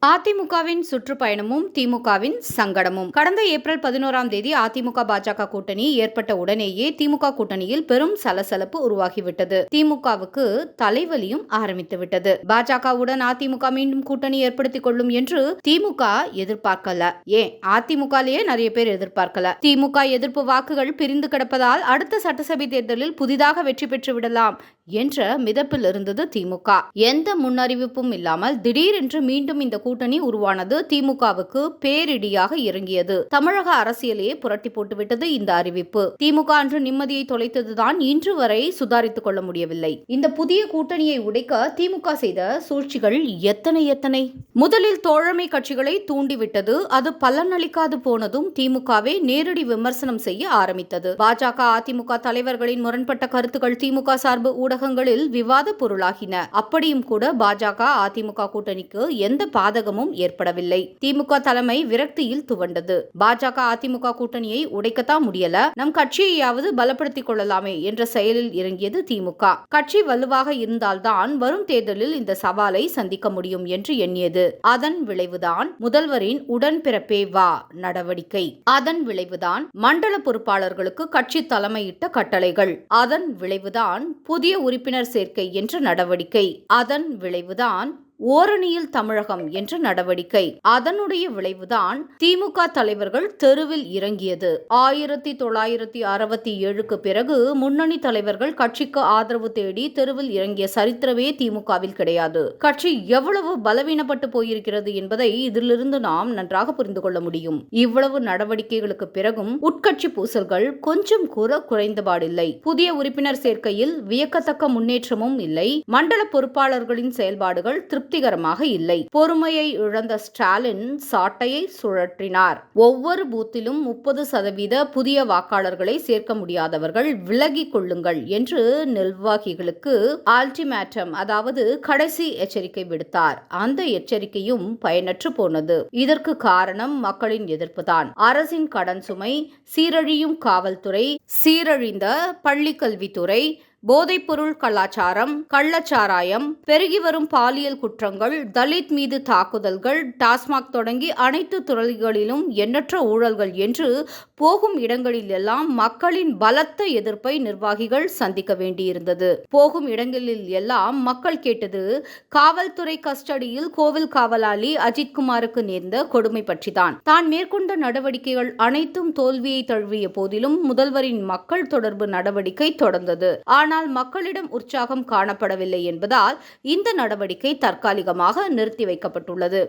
அதிமுகவின் சுற்றுப்பயணமும் திமுகவின் சங்கடமும். கடந்த ஏப்ரல் 11ஆம் தேதி அதிமுக பாஜக கூட்டணி ஏற்பட்ட உடனேயே திமுக கூட்டணியில் பெரும் சலசலப்பு உருவாகிவிட்டது. திமுகவுக்கு தலைவலியும் ஆரம்பித்துவிட்டது. பாஜகவுடன் அதிமுக மீண்டும் கூட்டணி ஏற்படுத்திக் கொள்ளும் என்று திமுக எதிர்பார்க்கல. ஏன் அதிமுகலேயே நிறைய பேர் எதிர்பார்க்கல. திமுக எதிர்ப்பு வாக்குகள் பிரிந்து கிடப்பதால் அடுத்த சட்டசபை தேர்தலில் புதிதாக வெற்றி பெற்று விடலாம் என்ற மிதப்பில் இருந்தது திமுக. எந்த முன்னறிவிப்பும் இல்லாமல் திடீரென்று மீண்டும் இந்த கூட்டணி உருவானது திமுகவுக்கு பேரிடியாக இறங்கியது. தமிழக அரசியலையே புரட்டி போட்டுவிட்டது இந்த அறிவிப்பு. திமுக அன்று நிம்மதியை தொலைத்ததுதான் இன்று வரை சுதாரித்துக் கொள்ள முடியவில்லை. இந்த புதிய கூட்டணியை உடைக்க திமுக செய்த சூழ்ச்சிகள் எத்தனை. முதலில் தோழமை கட்சிகளை தூண்டிவிட்டது. அது பலனளிக்காது போனதும் திமுகவை நேரடி விமர்சனம் செய்ய ஆரம்பித்தது. பாஜக அதிமுக தலைவர்களின் முரண்பட்ட கருத்துக்கள் திமுக சார்பு ஊடகங்களில் விவாத பொருளாகின. அப்படியும் கூட பாஜக அதிமுக கூட்டணிக்கு எந்த பாதகமும் ஏற்படவில்லை. திமுக தலைமை விரக்தியில் துவண்டது. பாஜக அதிமுக கூட்டணியை உடைக்கத்தான் முடியல, நம் கட்சியையாவது பலப்படுத்திக் கொள்ளலாமே என்ற செயலில் இறங்கியது திமுக. கட்சி வலுவாக இருந்தால்தான் வரும் தேர்தலில் இந்த சவாலை சந்திக்க முடியும் என்று எண்ணியது. அதன் விளைவுதான் முதல்வரின் உடன்பிறப்பே வா நடவடிக்கை. அதன் விளைவுதான் மண்டல பொறுப்பாளர்களுக்கு கட்சி தலைமையிட்ட கட்டளைகள். அதன் விளைவுதான் புதிய உறுப்பினர் சேர்க்கை என்ற நடவடிக்கை. அதன் விளைவுதான் ஓரணியில் தமிழகம் என்ற நடவடிக்கை. அதனுடைய விளைவுதான் திமுக தலைவர்கள் தெருவில் இறங்கியது. 1967க்கு பிறகு முன்னணி தலைவர்கள் கட்சிக்கு ஆதரவு தேடி தெருவில் இறங்கிய சரித்திரமே திமுகவில் கிடையாது. கட்சி எவ்வளவு பலவீனப்பட்டு போயிருக்கிறது என்பதை இதிலிருந்து நாம் நன்றாக புரிந்து கொள்ள முடியும். இவ்வளவு நடவடிக்கைகளுக்கு பிறகும் உட்கட்சி பூசல்கள் கொஞ்சம் கூட குறைந்தபாடில்லை. புதிய உறுப்பினர் சேர்க்கையில் வியக்கத்தக்க முன்னேற்றமும் இல்லை. மண்டல பொறுப்பாளர்களின் செயல்பாடுகள் திருப்திகரமாக இல்லை. பொறுமையை இழந்த ஸ்டாலின் சாட்டையை சுழற்றினார். ஒவ்வொரு பூத்திலும் 30% புதிய வாக்காளர்களை சேர்க்க முடியாதவர்கள் விலகிக் கொள்ளுங்கள் என்று நிர்வாகிகளுக்கு அல்டிமேட்டம், அதாவது கடைசி எச்சரிக்கை விடுத்தார். அந்த எச்சரிக்கையும் பயனற்று போனது. இதற்கு காரணம் மக்களின் எதிர்ப்புதான். அரசின் கடன் சுமை, சீரழியும் காவல்துறை, சீரழிந்த பள்ளிக்கல்வித்துறை, போதைப்பொருள் கலாச்சாரம், கள்ளச்சாராயம், பெருகி வரும் பாலியல் குற்றங்கள், தலித் மீது தாக்குதல்கள், டாஸ்மாக் தொடங்கி அனைத்து துறைகளிலும் எண்ணற்ற ஊழல்கள் என்று போகும் இடங்களில் எல்லாம் மக்களின் பலத்த எதிர்ப்பை நிர்வாகிகள் சந்திக்க வேண்டியிருந்தது. போகும் இடங்களில் எல்லாம் மக்கள் கேட்டது காவல்துறை கஸ்டடியில் கோவில் காவலாளி அஜித்குமாருக்கு நேர்ந்த கொடுமை பற்றிதான். தான் மேற்கொண்ட நடவடிக்கைகள் அனைத்தும் தோல்வியை தழுவிய போதிலும் முதல்வரின் மக்கள் தொடர்பு நடவடிக்கை தொடர்ந்தது. ஆனால் மக்களிடம் உற்சாகம் காணப்படவில்லை என்பதால் இந்த நடவடிக்கை தற்காலிகமாக நிறுத்தி வைக்கப்பட்டுள்ளது.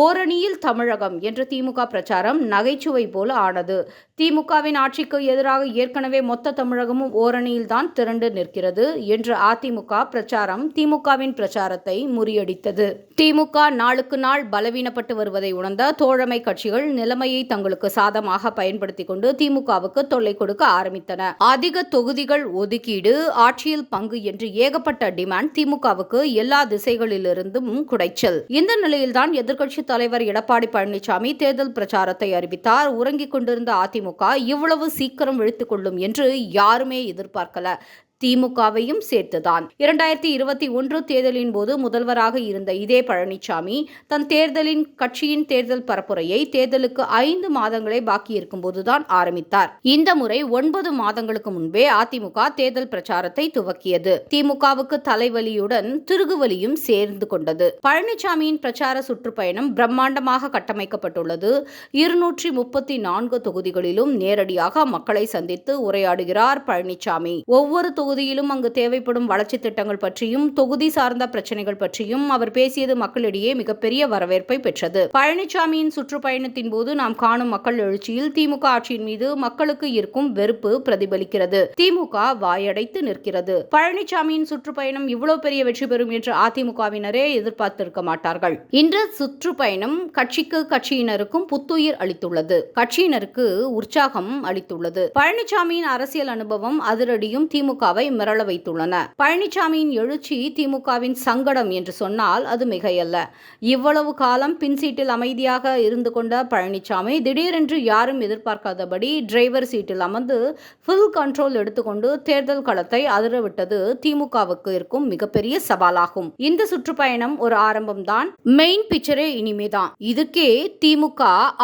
ஓரணியில் தமிழகம் என்ற திமுக பிரச்சாரம் நகைச்சுவை போல ஆனது. திமுகவின் ஆட்சிக்கு எதிராக ஏற்கனவே மொத்த தமிழகமும் ஓரணியில் தான் திரண்டு நிற்கிறது என்ற அதிமுக பிரச்சாரம் திமுகவின் பிரச்சாரத்தை முறியடித்தது. திமுக நாளுக்கு நாள் பலவீனப்பட்டு வருவதை உணர்ந்த தோழமை கட்சிகள் நிலைமையை தங்களுக்கு சாதமாக பயன்படுத்திக் கொண்டு திமுகவுக்கு தொல்லை கொடுக்க ஆரம்பித்தன. அதிக தொகுதிகள் ஒதுக்கீடு, ஆட்சியில் பங்கு என்று ஏகப்பட்ட டிமாண்ட் திமுகவுக்கு எல்லா திசைகளிலிருந்தும் குடைச்சல். இந்த நிலையில்தான் எதிர்க்கட்சி தலைவர் எடப்பாடி பழனிசாமி தேர்தல் பிரச்சாரத்தை அறிவித்தார். உறங்கிக் கொண்டிருந்த அதிமுக இவ்வளவு சீக்கிரம் விழித்துக் கொள்ளும் என்று யாருமே எதிர்பார்க்கல. திமுகவையும் சேர்த்துதான். 2021 தேர்தலின் போது முதல்வராக இருந்த இதே பழனிசாமி தன் கட்சியின் தேர்தல் பரப்புரையை தேர்தலுக்கு 5 மாதங்களே பாக்கி இருக்கும் போதுதான் ஆரம்பித்தார். இந்த முறை 9 மாதங்களுக்கு முன்பே அதிமுக தேர்தல் பிரச்சாரத்தை துவக்கியது. திமுகவுக்கு தலைவலியுடன் திருகுவலியும் சேர்ந்து கொண்டது. பழனிசாமியின் பிரச்சார சுற்றுப்பயணம் பிரம்மாண்டமாக கட்டமைக்கப்பட்டுள்ளது. 234 தொகுதிகளிலும் நேரடியாக மக்களை சந்தித்து உரையாடுகிறார் பழனிசாமி. ஒவ்வொரு தொகுதியிலும் அங்கு தேவைப்படும் வளர்ச்சி திட்டங்கள் பற்றியும் தொகுதி சார்ந்த பிரச்சனைகள் பற்றியும் அவர் பேசியது மக்களிடையே மிகப்பெரிய வரவேற்பை பெற்றது. பழனிசாமியின் சுற்றுப்பயணத்தின் போது நாம் காணும் மக்கள் எழுச்சியில் திமுக ஆட்சியின் மீது மக்களுக்கு இருக்கும் வெறுப்பு பிரதிபலிக்கிறது. திமுக வாயடைத்து நிற்கிறது. பழனிசாமியின் சுற்றுப்பயணம் இவ்வளவு பெரிய வெற்றி பெறும் என்று அதிமுகவினரே எதிர்பார்த்திருக்க மாட்டார்கள். இந்த சுற்றுப்பயணம் கட்சியினருக்கும் புத்துயிர் அளித்துள்ளது. கட்சியினருக்கு உற்சாகம் அளித்துள்ளது. பழனிசாமியின் அரசியல் அனுபவம் அதிரடியும் திமுக திமுகவை மிரள வைத்துள்ளன. பழனிசாமியின் எழுச்சி திமுகவின் சங்கடம் என்று சொன்னால் அது மிகையல்ல. இவ்வளவு காலம் பின்சீட்டில் அமைதியாக இருந்து கொண்ட பழனிசாமி திடீரென்று யாரும் எதிர்பார்க்காதபடி டிரைவர் சீட்டில் அமர்ந்து ஃபுல் கண்ட்ரோல் எடுத்துக்கொண்டு தேர்தல் களத்தை அதிரவிட்டது திமுகவுக்கு இருக்கும் மிகப்பெரிய சவாலாகும். இந்த சுற்றுப்பயணம் ஒரு ஆரம்பம்தான். மெயின் பிக்சரே இனிமேதான். இதுக்கே திமுக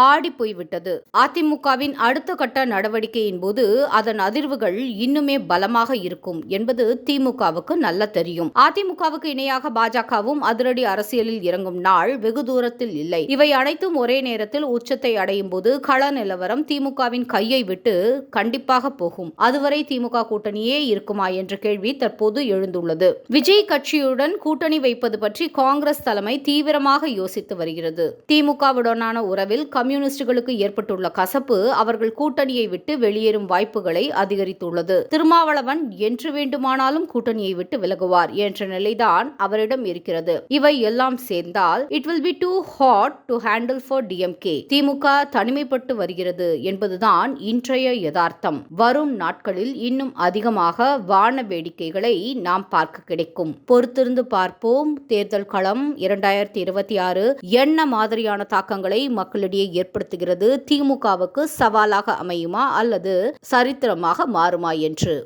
ஆடி போய்விட்டது. அதிமுகவின் அடுத்த கட்ட நடவடிக்கையின் போது அதன் அதிர்வுகள் இன்னுமே பலமாக இருக்கும் என்பது திமுகவுக்கு நல்ல தெரியும். அதிமுகவுக்கு இணையாக பாஜகவும் அதிரடி அரசியலில் இறங்கும் நாள் வெகு தூரத்தில் இல்லை. இவை அனைத்தும் ஒரே நேரத்தில் உச்சத்தை அடையும் போது கள நிலவரம் திமுகவின் கையை விட்டு கண்டிப்பாக போகும். அதுவரை திமுக கூட்டணியே இருக்குமா என்ற கேள்வி தற்போது எழுந்துள்ளது. விஜய் கட்சியுடன் கூட்டணி வைப்பது பற்றி காங்கிரஸ் தலைமை தீவிரமாக யோசித்து வருகிறது. திமுகவுடனான உறவில் கம்யூனிஸ்டுகளுக்கு ஏற்பட்டுள்ள கசப்பு அவர்கள் கூட்டணியை விட்டு வெளியேறும் வாய்ப்புகளை அதிகரித்துள்ளது. திருமாவளவன் என்று வேண்டுமானாலும் கூட்டணியை விட்டு விலகுவார் என்ற நிலைதான் அவரிடம் இருக்கிறது. இவை எல்லாம் சேர்ந்தால் it will be too hot to handle for DMK. திமுக தனிமைப்பட்டு வருகிறது என்பதுதான் இன்றைய யதார்த்தம். வரும் நாட்களில் இன்னும் அதிகமாக வான வேடிக்கைகளை நாம் பார்க்க கிடைக்கும். பொறுத்திருந்து பார்ப்போம். தேர்தல் களம் 2026 என்ன மாதிரியான தாக்கங்களை மக்களிடையே ஏற்படுத்துகிறது, திமுகவுக்கு சவாலாக அமையுமா அல்லது சரித்திரமாக மாறுமா என்று.